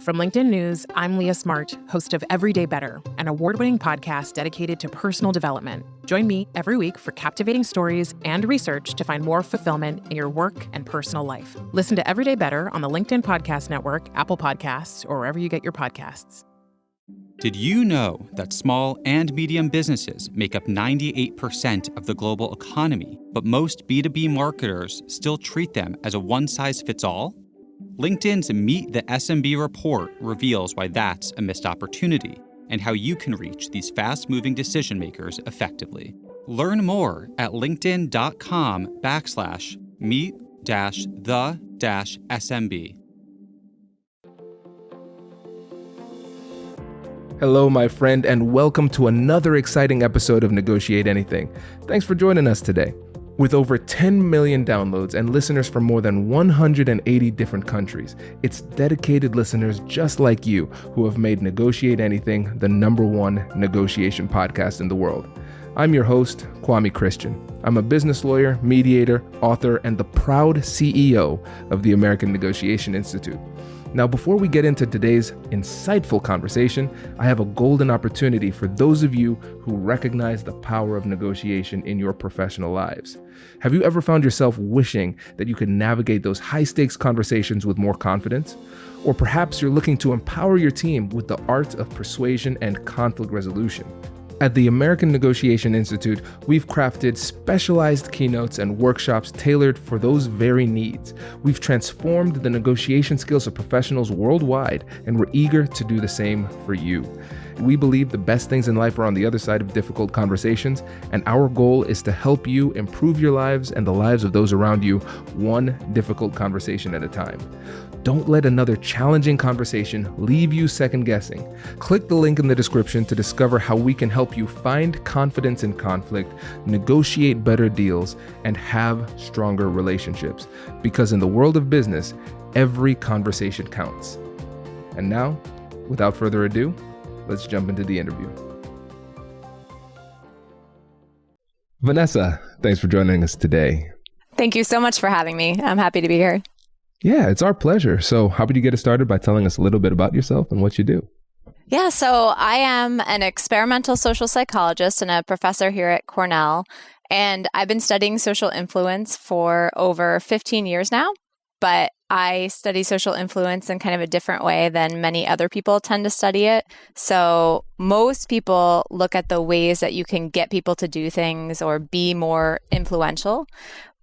From LinkedIn News, I'm Leah Smart, host of Everyday Better, an award-winning podcast dedicated to personal development. Join me every week for captivating stories and research to find more fulfillment in your work and personal life. Listen to Everyday Better on the LinkedIn Podcast Network, Apple Podcasts, or wherever you get your podcasts. Did you know that small and medium businesses make up 98% of the global economy, but most B2B marketers still treat them as a one-size-fits-all? LinkedIn's Meet the SMB report reveals why that's a missed opportunity and how you can reach these fast-moving decision makers effectively. Learn more at linkedin.com/meet-the-SMB. Hello, my friend, and welcome to another exciting episode of Negotiate Anything. Thanks for joining us today. With over 10 million downloads and listeners from more than 180 different countries, it's dedicated listeners just like you who have made Negotiate Anything the #1 negotiation podcast in the world. I'm your host, Kwame Christian. I'm a business lawyer, mediator, author, and the proud CEO of the American Negotiation Institute. Now, before we get into today's insightful conversation, I have a golden opportunity for those of you who recognize the power of negotiation in your professional lives. Have you ever found yourself wishing that you could navigate those high-stakes conversations with more confidence? Or perhaps you're looking to empower your team with the art of persuasion and conflict resolution. At the American Negotiation Institute, we've crafted specialized keynotes and workshops tailored for those very needs. We've transformed the negotiation skills of professionals worldwide, and we're eager to do the same for you. We believe the best things in life are on the other side of difficult conversations, and our goal is to help you improve your lives and the lives of those around you, one difficult conversation at a time. Don't let another challenging conversation leave you second guessing. Click the link in the description to discover how we can help you find confidence in conflict, negotiate better deals, and have stronger relationships. Because in the world of business, every conversation counts. And now, without further ado, let's jump into the interview. Vanessa, thanks for joining us today. Thank you so much for having me. I'm happy to be here. Yeah, it's our pleasure. So how about you get us started by telling us a little bit about yourself and what you do? Yeah, so I am an experimental social psychologist and a professor here at Cornell. And I've been studying social influence for over 15 years now. But I study social influence in kind of a different way than many other people tend to study it. So most people look at the ways that you can get people to do things or be more influential.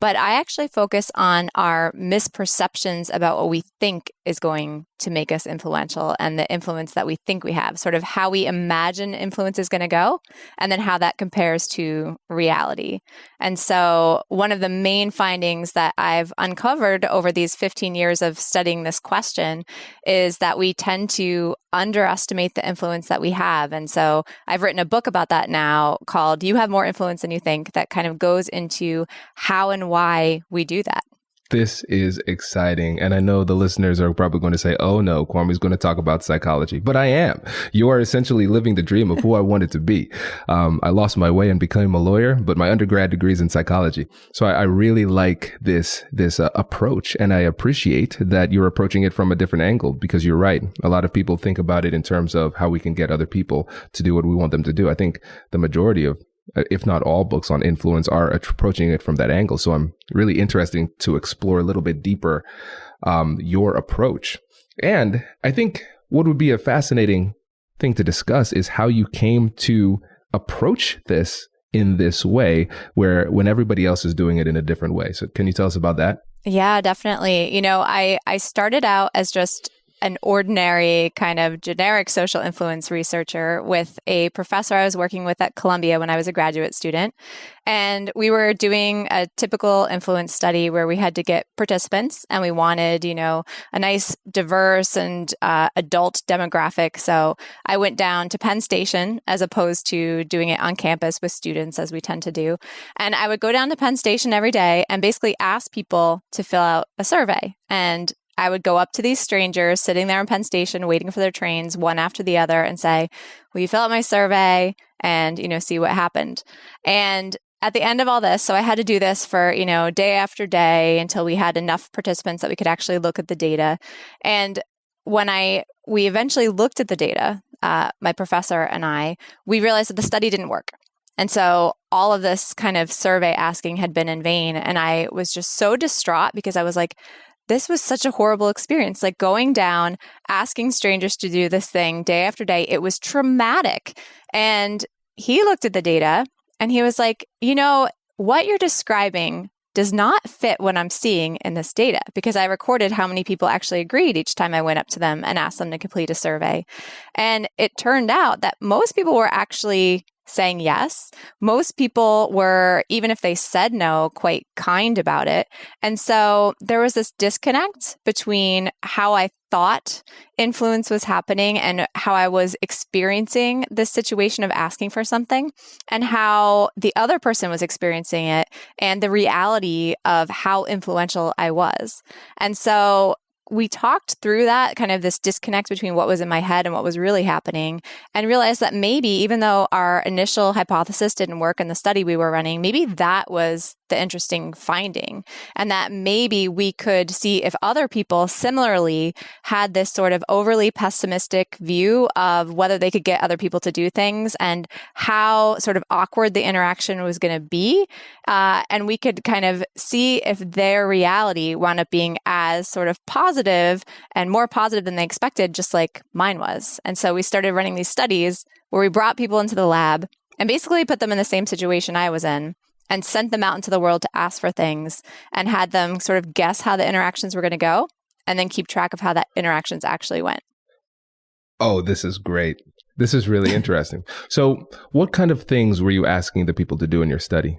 But I actually focus on our misperceptions about what we think is going to make us influential and the influence that we think we have, sort of how we imagine influence is going to go, and then how that compares to reality. And so one of the main findings that I've uncovered over these 15 years of studying this question is that we tend to underestimate the influence that we have. And so I've written a book about that now called You Have More Influence Than You Think, that kind of goes into how and why we do that. This is exciting. And I know the listeners are probably going to say, oh no, Kwame's going to talk about psychology. But I am. You are essentially living the dream of who I wanted to be. I lost my way and became a lawyer, but my undergrad degree is in psychology. So I really like this approach. And I appreciate that you're approaching it from a different angle, because you're right. A lot of people think about it in terms of how we can get other people to do what we want them to do. I think the majority of, if not all, books on influence are approaching it from that angle. So I'm really interested to explore a little bit deeper your approach. And I think what would be a fascinating thing to discuss is how you came to approach this in this way, where when everybody else is doing it in a different way. So can you tell us about that? Yeah, definitely. You know, I started out as just an ordinary kind of generic social influence researcher with a professor I was working with at Columbia when I was a graduate student. And we were doing a typical influence study where we had to get participants, and we wanted, a nice, diverse and adult demographic. So I went down to Penn Station as opposed to doing it on campus with students, as we tend to do. And I would go down to Penn Station every day and basically ask people to fill out a survey. And I would go up to these strangers sitting there in Penn Station waiting for their trains, one after the other, and say, will you fill out my survey and, see what happened? And at the end of all this, so I had to do this for, day after day until we had enough participants that we could actually look at the data. And when we eventually looked at the data, my professor and we realized that the study didn't work. And so all of this kind of survey asking had been in vain. And I was just so distraught because I was like, this was such a horrible experience. Like going down, asking strangers to do this thing day after day, it was traumatic. And he looked at the data and he was like, what you're describing does not fit what I'm seeing in this data, because I recorded how many people actually agreed each time I went up to them and asked them to complete a survey. And it turned out that most people were actually saying yes. Most people were, even if they said no, quite kind about it. And so there was this disconnect between how I thought influence was happening and how I was experiencing this situation of asking for something, and how the other person was experiencing it, and the reality of how influential I was. And so we talked through that, kind of this disconnect between what was in my head and what was really happening, and realized that maybe, even though our initial hypothesis didn't work in the study we were running, maybe that was the interesting finding, and that maybe we could see if other people similarly had this sort of overly pessimistic view of whether they could get other people to do things and how sort of awkward the interaction was going to be. And we could kind of see if their reality wound up being as sort of positive and more positive than they expected, just like mine was. And so we started running these studies where we brought people into the lab and basically put them in the same situation I was in, and sent them out into the world to ask for things, and had them sort of guess how the interactions were going to go, and then keep track of how that interactions actually went. Oh, this is great. This is really interesting. So what kind of things were you asking the people to do in your study?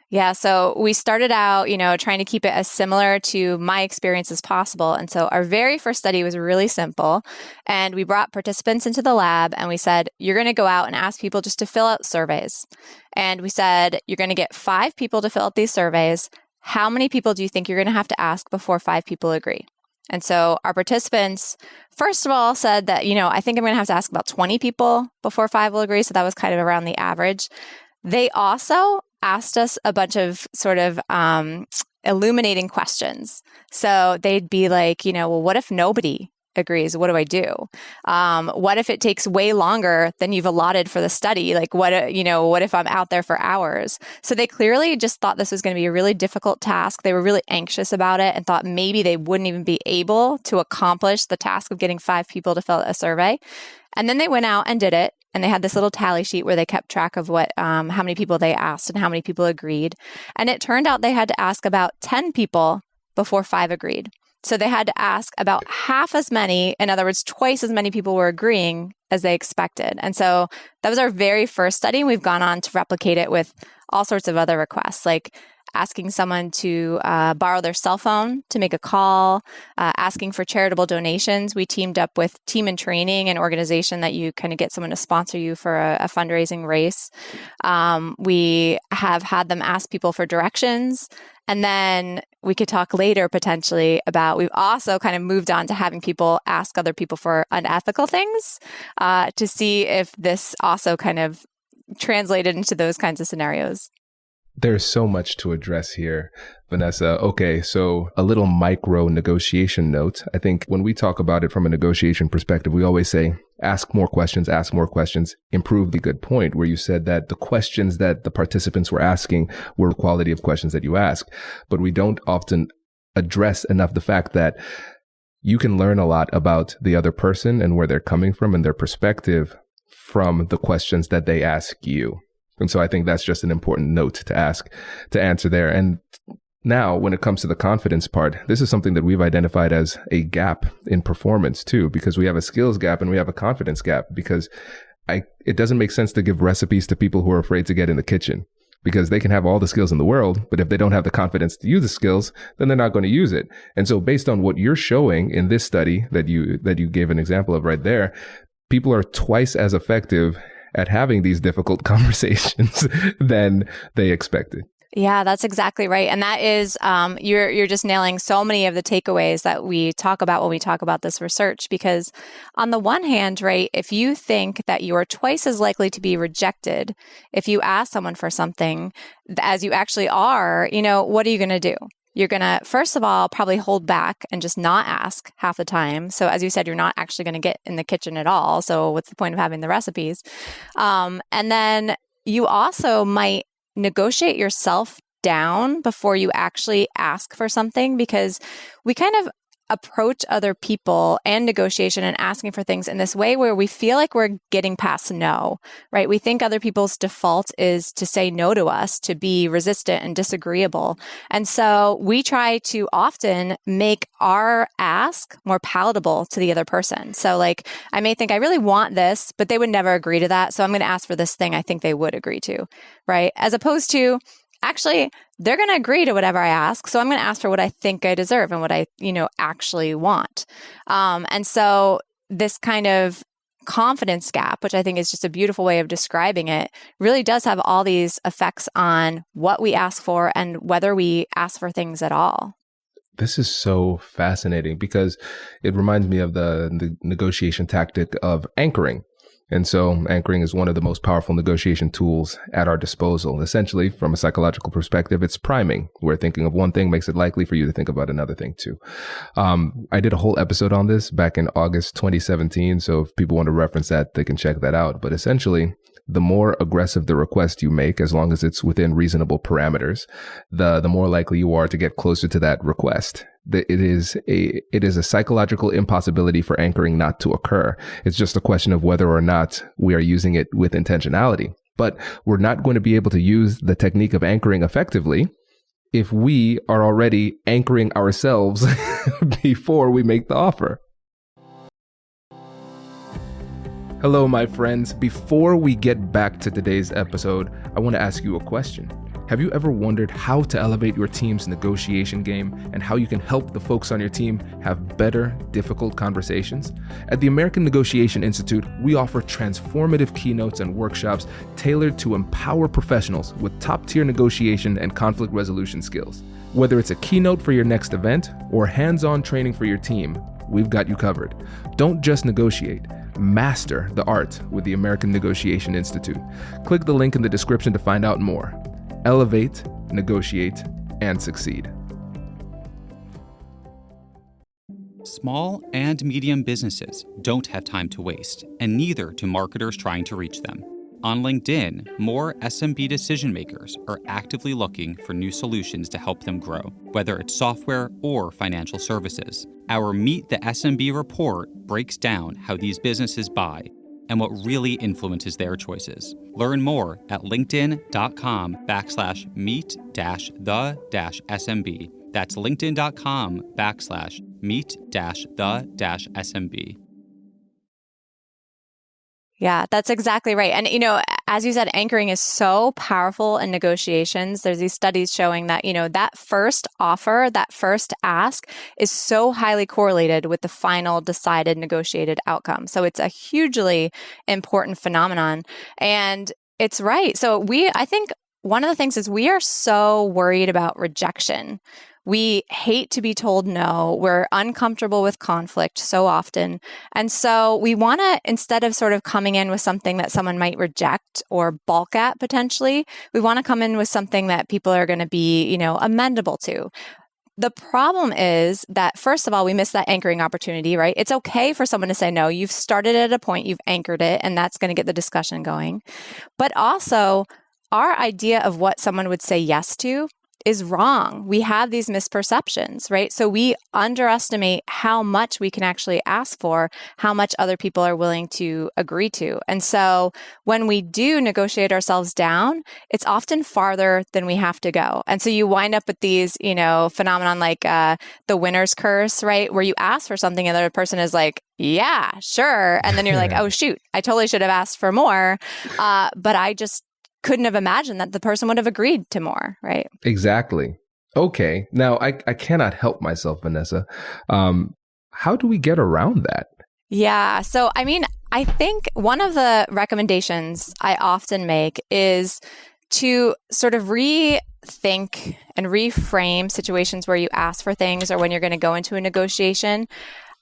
Yeah, so we started out, trying to keep it as similar to my experience as possible. And so our very first study was really simple. And we brought participants into the lab and we said, you're going to go out and ask people just to fill out surveys. And we said, you're going to get 5 people to fill out these surveys. How many people do you think you're going to have to ask before 5 people agree? And so our participants, first of all, said that, I think I'm going to have to ask about 20 people before 5 will agree. So that was kind of around the average. They also asked us a bunch of sort of illuminating questions. So they'd be like, well, what if nobody agrees? What do I do? What if it takes way longer than you've allotted for the study? Like, what if I'm out there for hours? So they clearly just thought this was going to be a really difficult task. They were really anxious about it and thought maybe they wouldn't even be able to accomplish the task of getting 5 people to fill out a survey. And then they went out and did it. And they had this little tally sheet where they kept track of how many people they asked and how many people agreed. And it turned out they had to ask about 10 people before 5 agreed. So they had to ask about half as many, in other words, twice as many people were agreeing as they expected. And so that was our very first study. And we've gone on to replicate it with all sorts of other requests, like asking someone to borrow their cell phone to make a call, asking for charitable donations. We teamed up with Team in Training, an organization that you kind of get someone to sponsor you for a fundraising race. We have had them ask people for directions. And then we could talk later potentially about, we've also kind of moved on to having people ask other people for unethical things to see if this also kind of translated into those kinds of scenarios. There's so much to address here, Vanessa. Okay, so a little micro negotiation note. I think when we talk about it from a negotiation perspective, we always say, ask more questions, improve the good point where you said that the questions that the participants were asking were quality of questions that you ask. But we don't often address enough the fact that you can learn a lot about the other person and where they're coming from and their perspective from the questions that they ask you. And so I think that's just an important note to answer there. And now when it comes to the confidence part, this is something that we've identified as a gap in performance too, because we have a skills gap and we have a confidence gap, because it doesn't make sense to give recipes to people who are afraid to get in the kitchen, because they can have all the skills in the world, but if they don't have the confidence to use the skills, then they're not going to use it. And so based on what you're showing in this study that you gave an example of right there, people are twice as effective at having these difficult conversations than they expected. Yeah, that's exactly right. And that is, you're just nailing so many of the takeaways that we talk about when we talk about this research. Because on the one hand, right, if you think that you are twice as likely to be rejected if you ask someone for something as you actually are, what are you going to do? you're going to, first of all, probably hold back and just not ask half the time. So as you said, you're not actually going to get in the kitchen at all. So what's the point of having the recipes? And then you also might negotiate yourself down before you actually ask for something, because we kind of approach other people and negotiation and asking for things in this way where we feel like we're getting past no, right? We think other people's default is to say no to us, to be resistant and disagreeable. And so we try to often make our ask more palatable to the other person. So like, I may think I really want this, but they would never agree to that. So I'm going to ask for this thing I think they would agree to, right? As opposed to, actually, they're going to agree to whatever I ask. So I'm going to ask for what I think I deserve and what I, actually want. And so this kind of confidence gap, which I think is just a beautiful way of describing it, really does have all these effects on what we ask for and whether we ask for things at all. This is so fascinating because it reminds me of the negotiation tactic of anchoring. And so anchoring is one of the most powerful negotiation tools at our disposal. Essentially, from a psychological perspective, it's priming, where thinking of one thing makes it likely for you to think about another thing too. I did a whole episode on this back in August 2017. So if people want to reference that, they can check that out. But essentially, the more aggressive the request you make, as long as it's within reasonable parameters, the more likely you are to get closer to that request. It is a psychological impossibility for anchoring not to occur. It's just a question of whether or not we are using it with intentionality. But we're not going to be able to use the technique of anchoring effectively if we are already anchoring ourselves before we make the offer. Hello, my friends. Before we get back to today's episode, I want to ask you a question. Have you ever wondered how to elevate your team's negotiation game and how you can help the folks on your team have better, difficult conversations? At the American Negotiation Institute, we offer transformative keynotes and workshops tailored to empower professionals with top-tier negotiation and conflict resolution skills. Whether it's a keynote for your next event or hands-on training for your team, we've got you covered. Don't just negotiate. Master the art with the American Negotiation Institute. Click the link in the description to find out more. Elevate, negotiate, and succeed. Small and medium businesses don't have time to waste, and neither do marketers trying to reach them. On LinkedIn, more SMB decision makers are actively looking for new solutions to help them grow, whether it's software or financial services. Our Meet the SMB report breaks down how these businesses buy and what really influences their choices. Learn more at linkedin.com/meet-the-SMB. That's linkedin.com/meet-the-SMB. Yeah, that's exactly right. And, as you said, anchoring is so powerful in negotiations. There's these studies showing that, that first offer, that first ask is so highly correlated with the final decided negotiated outcome. So it's a hugely important phenomenon. And it's right. So I think one of the things is we are so worried about rejection. We hate to be told no. We're uncomfortable with conflict so often. And so we want to, instead of sort of coming in with something that someone might reject or balk at potentially, we want to come in with something that people are going to be, amendable to. The problem is that, first of all, we miss that anchoring opportunity, right? It's okay for someone to say no. You've started at a point, you've anchored it, and that's going to get the discussion going. But also, our idea of what someone would say yes to is wrong. We have these misperceptions, right? So we underestimate how much we can actually ask for, how much other people are willing to agree to. And so when we do negotiate ourselves down, it's often farther than we have to go. And so you wind up with these, phenomenon like the winner's curse, right? Where you ask for something and the other person is like, yeah, sure. And then you're like, oh, shoot, I totally should have asked for more. But I just couldn't have imagined that the person would have agreed to more, right? Exactly. Okay. Now, I cannot help myself, Vanessa. How do we get around that? Yeah. So, I think one of the recommendations I often make is to sort of rethink and reframe situations where you ask for things or when you're going to go into a negotiation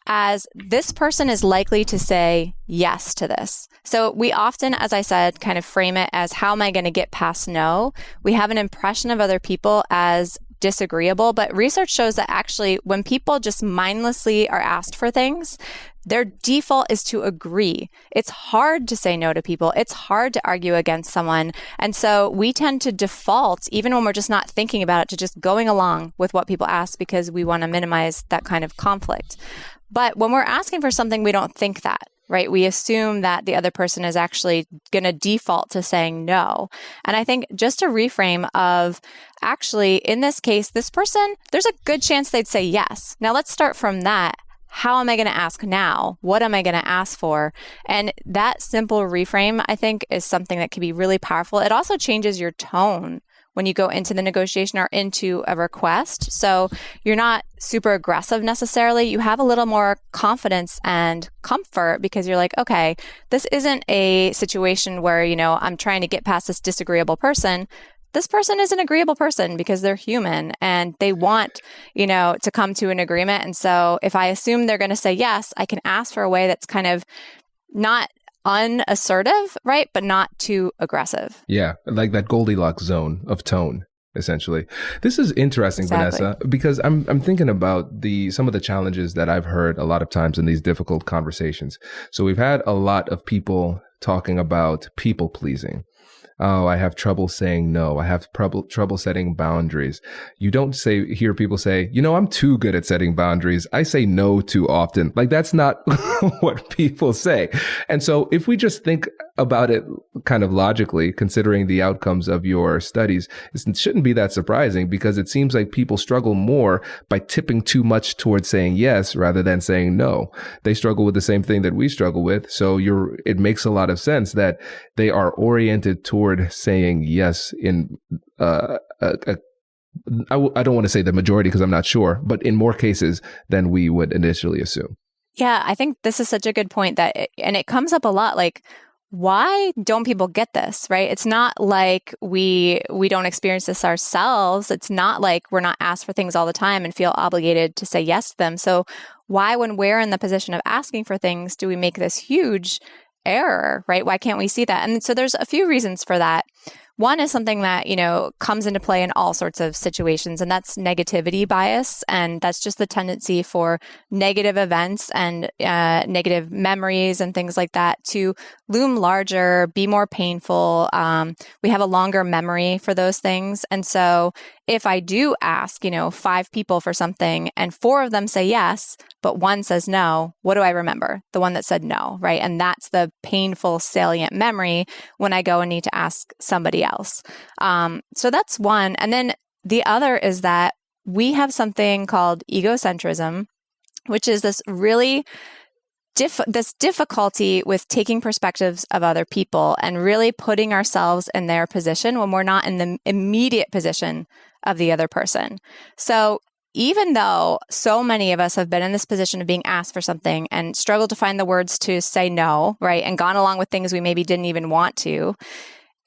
as this person is likely to say yes to this. So we often, as I said, kind of frame it as how am I going to get past no? We have an impression of other people as disagreeable. But research shows that actually when people just mindlessly are asked for things, their default is to agree. It's hard to say no to people. It's hard to argue against someone. And so we tend to default, even when we're just not thinking about it, to just going along with what people ask because we want to minimize that kind of conflict. But when we're asking for something, we don't think that, right? We assume that the other person is actually going to default to saying no. And I think just a reframe of actually, in this case, this person, there's a good chance they'd say yes. Now let's start from that. How am I going to ask now? What am I going to ask for? And that simple reframe, I think, is something that can be really powerful. It also changes your tone when you go into the negotiation or into a request. So you're not super aggressive necessarily. You have a little more confidence and comfort because you're like, okay, this isn't a situation where, I'm trying to get past this disagreeable person. This person is an agreeable person because they're human and they want, to come to an agreement. And so if I assume they're going to say yes, I can ask for a way that's kind of not unassertive, right? But not too aggressive. Yeah. Like that Goldilocks zone of tone, essentially. This is interesting, Exactly. Vanessa, because I'm thinking about some of the challenges that I've heard a lot of times in these difficult conversations. So we've had a lot of people talking about people pleasing. Oh, I have trouble saying no. I have trouble setting boundaries. You don't hear people say, I'm too good at setting boundaries. I say no too often. Like that's not what people say. And so if we just think about it kind of logically, considering the outcomes of your studies, it shouldn't be that surprising because it seems like people struggle more by tipping too much towards saying yes rather than saying no. They struggle with the same thing that we struggle with. So it makes a lot of sense that they are oriented toward saying yes in I don't want to say the majority because I'm not sure, but in more cases than we would initially assume. Yeah, I think this is such a good point and it comes up a lot, like, why don't people get this, right? It's not like we don't experience this ourselves. It's not like we're not asked for things all the time and feel obligated to say yes to them. So why, when we're in the position of asking for things, do we make this huge error, right? Why can't we see that? And so there's a few reasons for that. One is something that, comes into play in all sorts of situations, and that's negativity bias. And that's just the tendency for negative events and negative memories and things like that to loom larger, be more painful. We have a longer memory for those things. And so if I do ask, 5 people for something and 4 of them say yes, but 1 says no, what do I remember? The one that said no, right? And that's the painful, salient memory when I go and need to ask somebody else. So that's one. And then the other is that we have something called egocentrism, which is this really this difficulty with taking perspectives of other people and really putting ourselves in their position when we're not in the immediate position of the other person. So even though so many of us have been in this position of being asked for something and struggled to find the words to say no, right, and gone along with things we maybe didn't even want to,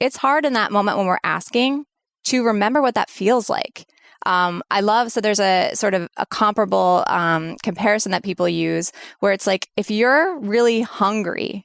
it's hard in that moment when we're asking to remember what that feels like. So there's a sort of a comparable comparison that people use where it's like, if you're really hungry,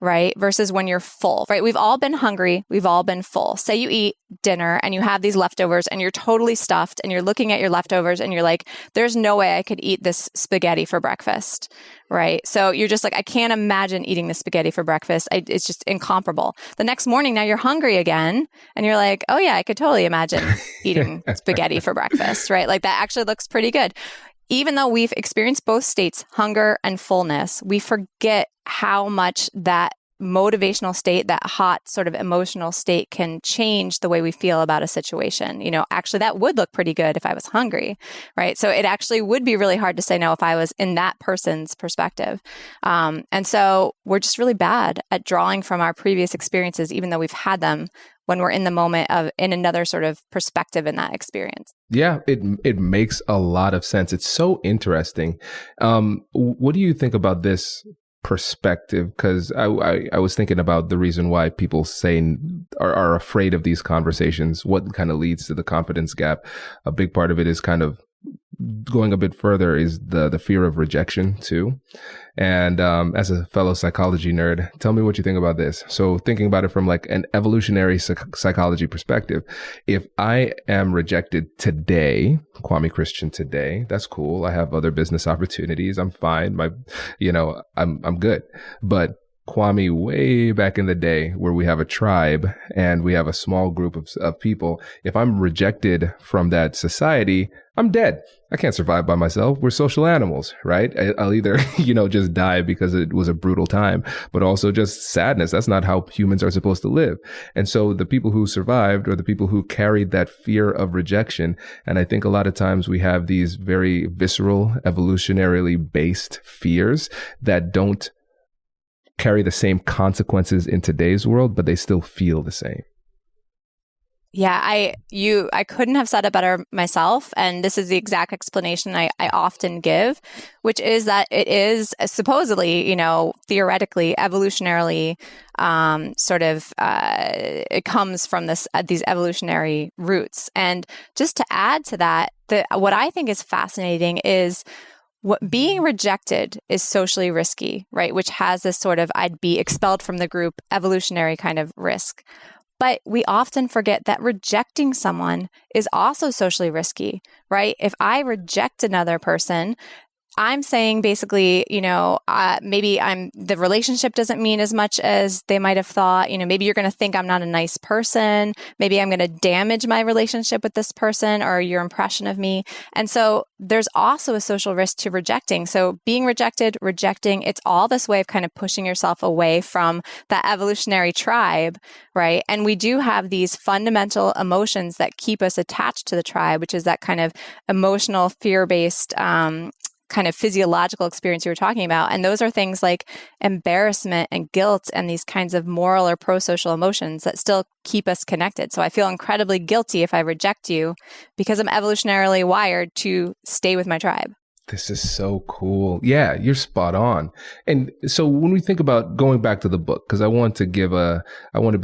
right, versus when you're full, right? We've all been hungry. We've all been full. Say you eat dinner and you have these leftovers and you're totally stuffed and you're looking at your leftovers and you're like, there's no way I could eat this spaghetti for breakfast, right? So you're just like, I can't imagine eating this spaghetti for breakfast. It's just incomparable. The next morning, now you're hungry again and you're like, oh yeah, I could totally imagine eating spaghetti for breakfast, right? Like that actually looks pretty good. Even though we've experienced both states, hunger and fullness, we forget how much that motivational state, that hot sort of emotional state can change the way we feel about a situation. Actually, that would look pretty good if I was hungry, right? So it actually would be really hard to say no if I was in that person's perspective. And so we're just really bad at drawing from our previous experiences, even though we've had them, when we're in the moment in another sort of perspective in that experience. Yeah, it makes a lot of sense. It's so interesting. What do you think about this perspective? Because I was thinking about the reason why people are afraid of these conversations, what kind of leads to the confidence gap. A big part of it is kind of going a bit further is the fear of rejection too. And as a fellow psychology nerd, tell me what you think about this. So thinking about it from like an evolutionary psychology perspective, if I am rejected today, Kwame Christian today, that's cool. I have other business opportunities. I'm fine. I'm good. But Kwame way back in the day where we have a tribe and we have a small group of people, if I'm rejected from that society, I'm dead. I can't survive by myself. We're social animals, right? I'll either, just die because it was a brutal time, but also just sadness. That's not how humans are supposed to live. And so the people who survived are the people who carried that fear of rejection. And I think a lot of times we have these very visceral, evolutionarily based fears that don't carry the same consequences in today's world, but they still feel the same. Yeah, I couldn't have said it better myself. And this is the exact explanation I often give, which is that it is supposedly, theoretically, evolutionarily, it comes from these evolutionary roots. And just to add to that, what I think is fascinating is being rejected is socially risky, right? Which has this sort of, I'd be expelled from the group, evolutionary kind of risk. But we often forget that rejecting someone is also socially risky, right? If I reject another person, I'm saying basically, maybe the relationship doesn't mean as much as they might have thought. Maybe you're going to think I'm not a nice person. Maybe I'm going to damage my relationship with this person or your impression of me. And so there's also a social risk to rejecting. So being rejecting, it's all this way of kind of pushing yourself away from that evolutionary tribe, right? And we do have these fundamental emotions that keep us attached to the tribe, which is that kind of emotional, fear-based, kind of physiological experience you were talking about. And those are things like embarrassment and guilt and these kinds of moral or pro-social emotions that still keep us connected. So I feel incredibly guilty if I reject you because I'm evolutionarily wired to stay with my tribe. This is so cool. Yeah, you're spot on. And so when we think about going back to the book, because I want to be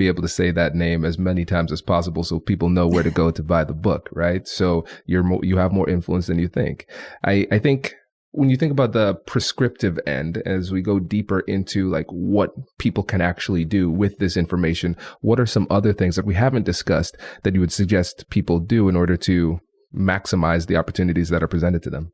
able to say that name as many times as possible so people know where to go to buy the book, right? So you have more influence than you think. I think when you think about the prescriptive end, as we go deeper into like what people can actually do with this information, what are some other things that we haven't discussed that you would suggest people do in order to maximize the opportunities that are presented to them?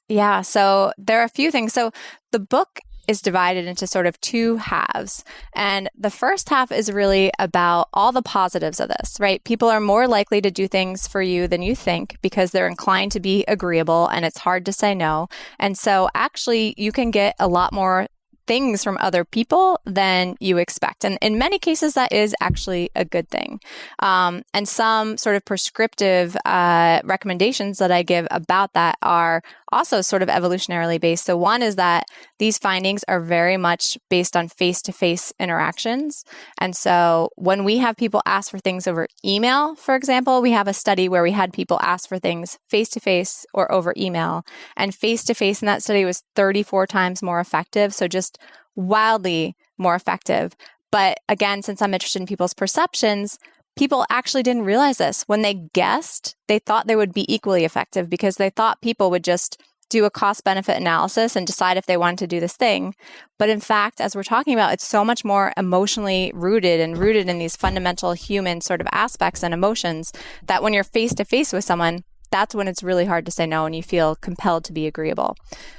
Yeah, so there are a few things. So the book is divided into sort of two halves. And the first half is really about all the positives of this, right? People are more likely to do things for you than you think because they're inclined to be agreeable and it's hard to say no. And so actually you can get a lot more things from other people than you expect. And in many cases, that is actually a good thing. And some sort of prescriptive recommendations that I give about that are also sort of evolutionarily based. So one is that these findings are very much based on face-to-face interactions. And so when we have people ask for things over email, for example, we have a study where we had people ask for things face-to-face or over email. And face-to-face in that study was 34 times more effective. So just wildly more effective. But again, since I'm interested in people's perceptions, people actually didn't realize this. When they guessed, they thought they would be equally effective because they thought people would just do a cost-benefit analysis and decide if they wanted to do this thing. But in fact, as we're talking about, it's so much more emotionally rooted in these fundamental human sort of aspects and emotions that when you're face-to-face with someone, that's when it's really hard to say no and you feel compelled to be agreeable.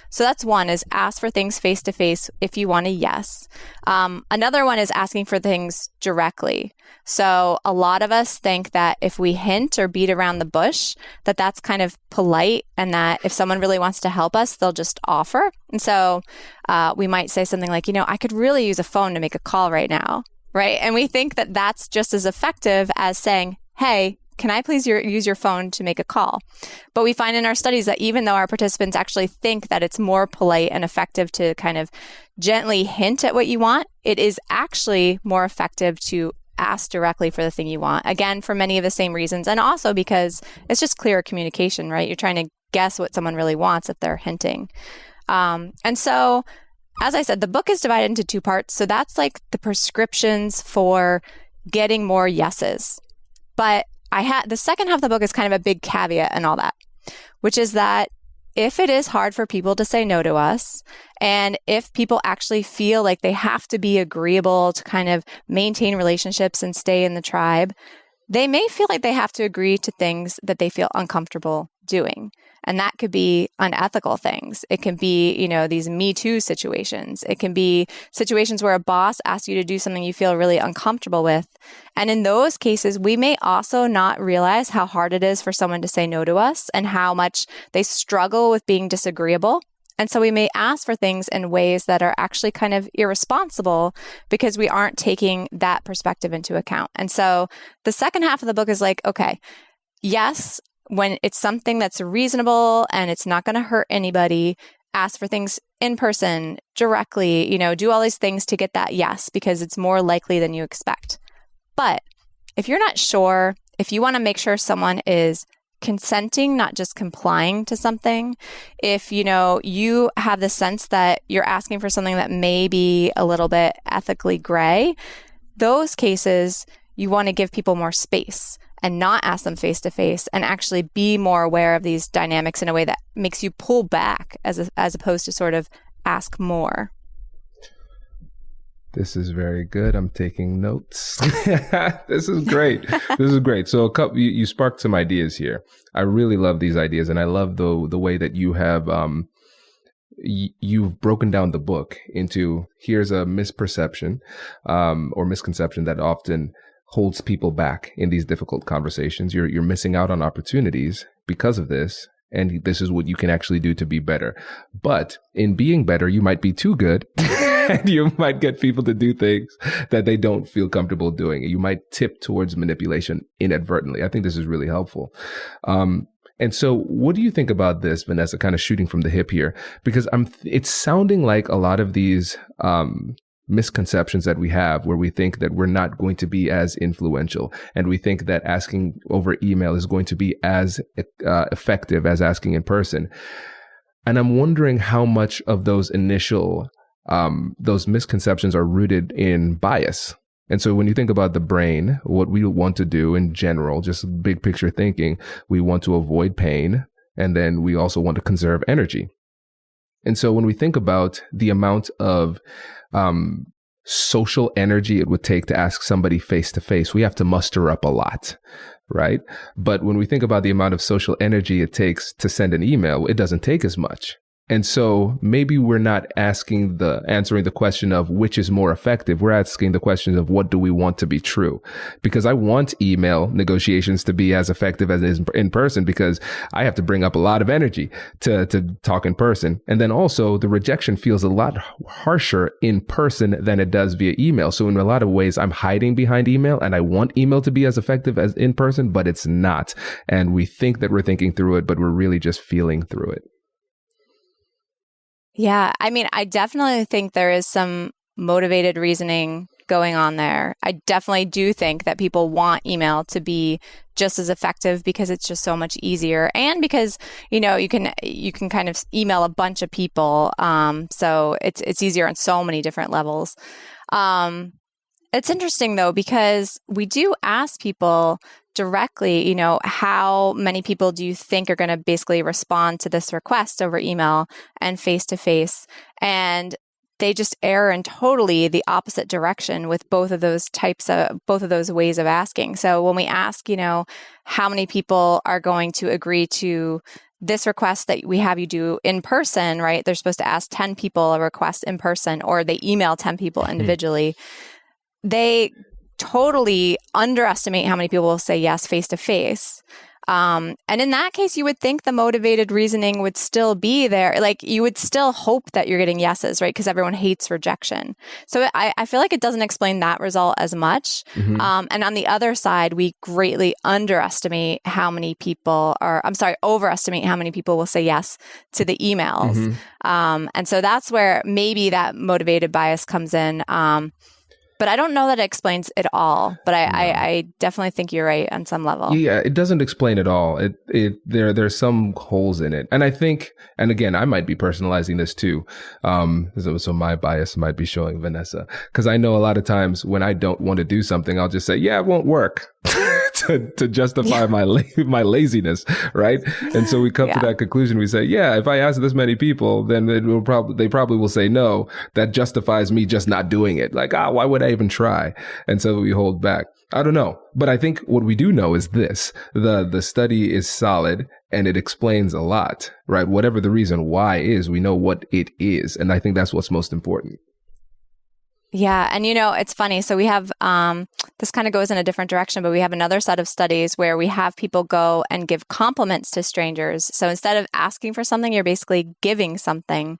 So that's one, is ask for things face-to-face if you want a yes. Another one is asking for things directly. So a lot of us think that if we hint or beat around the bush, that that's kind of polite and that if someone really wants to help us, they'll just offer. And so we might say something like, I could really use a phone to make a call right now, right? And we think that that's just as effective as saying, hey, can I please use your phone to make a call? But we find in our studies that even though our participants actually think that it's more polite and effective to kind of gently hint at what you want, it is actually more effective to ask directly for the thing you want. Again, for many of the same reasons. And also because it's just clearer communication, right? You're trying to guess what someone really wants if they're hinting. And so, as I said, the book is divided into two parts. So that's like the prescriptions for getting more yeses. But the second half of the book is kind of a big caveat and all that, which is that if it is hard for people to say no to us, and if people actually feel like they have to be agreeable to kind of maintain relationships and stay in the tribe, they may feel like they have to agree to things that they feel uncomfortable doing. And that could be unethical things. It can be, these Me Too situations. It can be situations where a boss asks you to do something you feel really uncomfortable with. And in those cases, we may also not realize how hard it is for someone to say no to us and how much they struggle with being disagreeable. And so we may ask for things in ways that are actually kind of irresponsible because we aren't taking that perspective into account. And so the second half of the book is like, okay, yes, when it's something that's reasonable and it's not going to hurt anybody, ask for things in person, directly, do all these things to get that yes, because it's more likely than you expect. But if you're not sure, if you want to make sure someone is consenting, not just complying to something, if you have the sense that you're asking for something that may be a little bit ethically gray, those cases you want to give people more space and not ask them face to face, and actually be more aware of these dynamics in a way that makes you pull back as opposed to sort of ask more. This is very good. I'm taking notes. This is great. This is great. So you sparked some ideas here. I really love these ideas, and I love the way that you have you've broken down the book into here's a misperception or misconception that often holds people back in these difficult conversations. You're missing out on opportunities because of this. And this is what you can actually do to be better. But in being better, you might be too good. And you might get people to do things that they don't feel comfortable doing. You might tip towards manipulation inadvertently. I think this is really helpful. And so what do you think about this, Vanessa, kind of shooting from the hip here? Because it's sounding like a lot of these misconceptions that we have where we think that we're not going to be as influential, and we think that asking over email is going to be as effective as asking in person. And I'm wondering how much of those initial those misconceptions are rooted in bias. And so when you think about the brain, what we want to do in general, just big picture thinking, we want to avoid pain, and then we also want to conserve energy. And so when we think about the amount of social energy it would take to ask somebody face to face, we have to muster up a lot, right? But when we think about the amount of social energy it takes to send an email, it doesn't take as much. And so maybe we're not answering the question of which is more effective. We're asking the question of what do we want to be true? Because I want email negotiations to be as effective as it is in person, because I have to bring up a lot of energy to talk in person. And then also the rejection feels a lot harsher in person than it does via email. So in a lot of ways, I'm hiding behind email, and I want email to be as effective as in person, but it's not. And we think that we're thinking through it, but we're really just feeling through it. Yeah, I mean, I definitely think there is some motivated reasoning going on there. I definitely do think that people want email to be just as effective because it's just so much easier, and because you can kind of email a bunch of people, so it's easier on so many different levels. It's interesting though, because we do ask people directly, how many people do you think are going to basically respond to this request over email and face to face? And they just err in totally the opposite direction with both of those ways of asking. So when we ask, how many people are going to agree to this request that we have you do in person, right? They're supposed to ask 10 people a request in person, or they email 10 people individually. They totally underestimate how many people will say yes face to face. And in that case, you would think the motivated reasoning would still be there. Like, you would still hope that you're getting yeses, right? Because everyone hates rejection. So I feel like it doesn't explain that result as much. Mm-hmm. And on the other side, we greatly overestimate how many people will say yes to the emails. Mm-hmm. And so that's where maybe that motivated bias comes in. But I don't know that it explains it all. But I definitely think you're right on some level. Yeah, it doesn't explain it all. There's some holes in it. And I think, and again, I might be personalizing this too. So my bias might be showing Vanessa. Because I know a lot of times when I don't want to do something, I'll just say, yeah, it won't work. to justify my laziness, right? And so we come to that conclusion. We say, yeah, if I ask this many people, then they probably will say no. That justifies me just not doing it. Like, why would I even try? And so we hold back. I don't know. But I think what we do know is this. The study is solid and it explains a lot, right? Whatever the reason why is, we know what it is. And I think that's what's most important. Yeah. And, it's funny. So we have, this kind of goes in a different direction, but we have another set of studies where we have people go and give compliments to strangers. So instead of asking for something, you're basically giving something.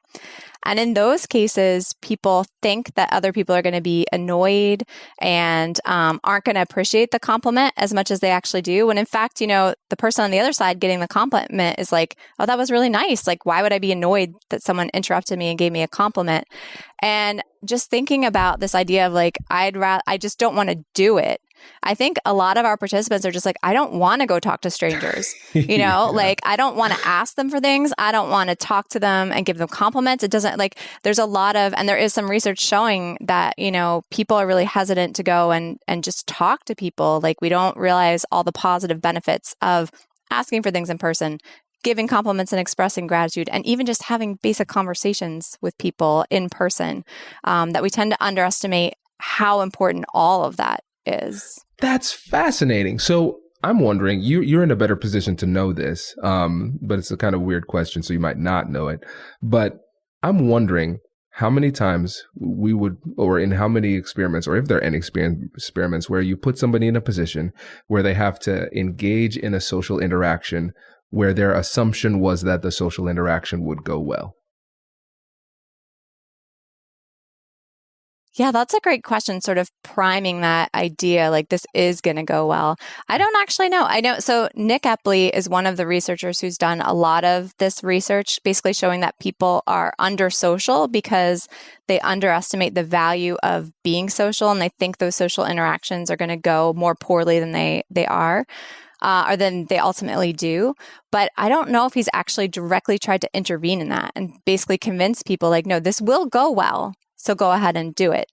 And in those cases, people think that other people are going to be annoyed and aren't going to appreciate the compliment as much as they actually do. When in fact, the person on the other side getting the compliment is like, oh, that was really nice. Like, why would I be annoyed that someone interrupted me and gave me a compliment? And just thinking about this idea of like, I just don't want to do it. I think a lot of our participants are just like, I don't want to go talk to strangers, like I don't want to ask them for things. I don't want to talk to them and give them compliments. It doesn't there's a lot of, and there is some research showing that, people are really hesitant to go and just talk to people. Like we don't realize all the positive benefits of asking for things in person, giving compliments and expressing gratitude, and even just having basic conversations with people in person, that we tend to underestimate how important all of that is. That's fascinating. So I'm wondering, you're in a better position to know this, but it's a kind of weird question, so you might not know it. But I'm wondering how many times we would, or in how many experiments, or if there are any experiments where you put somebody in a position where they have to engage in a social interaction where their assumption was that the social interaction would go well. Yeah, that's a great question, sort of priming that idea, like this is going to go well. I don't actually know. So Nick Epley is one of the researchers who's done a lot of this research, basically showing that people are under social because they underestimate the value of being social, and they think those social interactions are going to go more poorly than they are. Or than they ultimately do. But I don't know if he's actually directly tried to intervene in that and basically convince people like, no, this will go well, so go ahead and do it.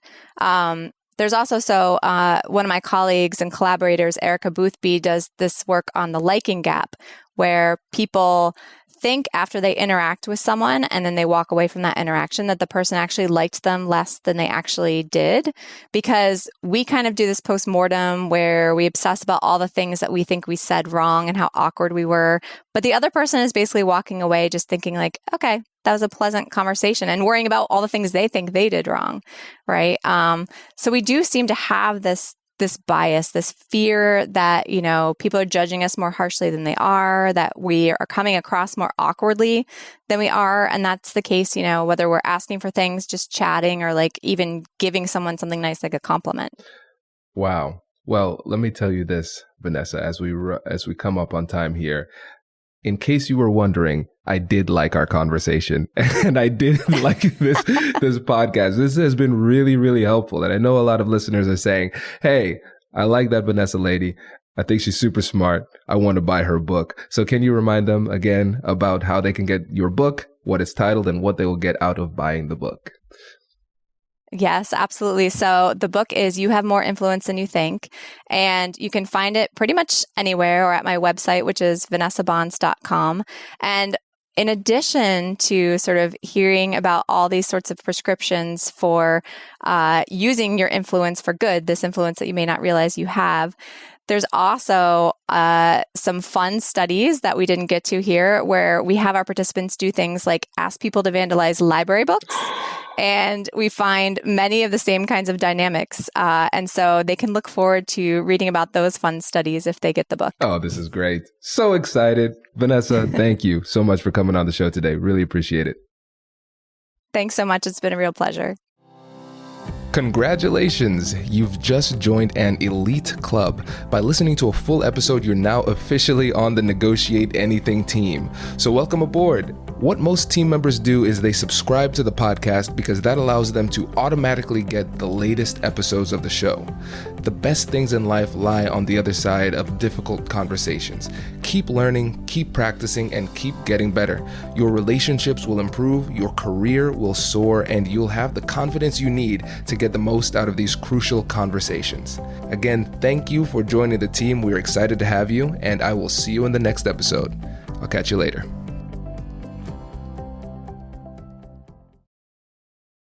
There's also, one of my colleagues and collaborators, Erica Boothby, does this work on the liking gap, where people think after they interact with someone and then they walk away from that interaction that the person actually liked them less than they actually did, because we kind of do this postmortem where we obsess about all the things that we think we said wrong and how awkward we were. But the other person is basically walking away just thinking like, okay, that was a pleasant conversation, and worrying about all the things they think they did wrong, right? So we do seem to have this bias, this fear that, people are judging us more harshly than they are, that we are coming across more awkwardly than we are. And that's the case, whether we're asking for things, just chatting, or like even giving someone something nice, like a compliment. Wow. Well, let me tell you this, Vanessa, as we come up on time here. In case you were wondering, I did like our conversation and I did like this podcast. This has been really, really helpful. And I know a lot of listeners are saying, hey, I like that Vanessa lady. I think she's super smart. I want to buy her book. So can you remind them again about how they can get your book, what it's titled, and what they will get out of buying the book? Yes, absolutely. So the book is You Have More Influence Than You Think, and you can find it pretty much anywhere or at my website, which is vanessabohns.com. And in addition to sort of hearing about all these sorts of prescriptions for using your influence for good, this influence that you may not realize you have, there's also some fun studies that we didn't get to here, where we have our participants do things like ask people to vandalize library books. And we find many of the same kinds of dynamics. And so they can look forward to reading about those fun studies if they get the book. Oh, this is great. So excited. Vanessa, thank you so much for coming on the show today. Really appreciate it. Thanks so much. It's been a real pleasure. Congratulations! You've just joined an elite club. By listening to a full episode, you're now officially on the Negotiate Anything team. So welcome aboard. What most team members do is they subscribe to the podcast because that allows them to automatically get the latest episodes of the show. The best things in life lie on the other side of difficult conversations. Keep learning, keep practicing, and keep getting better. Your relationships will improve, your career will soar, and you'll have the confidence you need to get the most out of these crucial conversations. Again, thank you for joining the team. We're excited to have you, and I will see you in the next episode. I'll catch you later.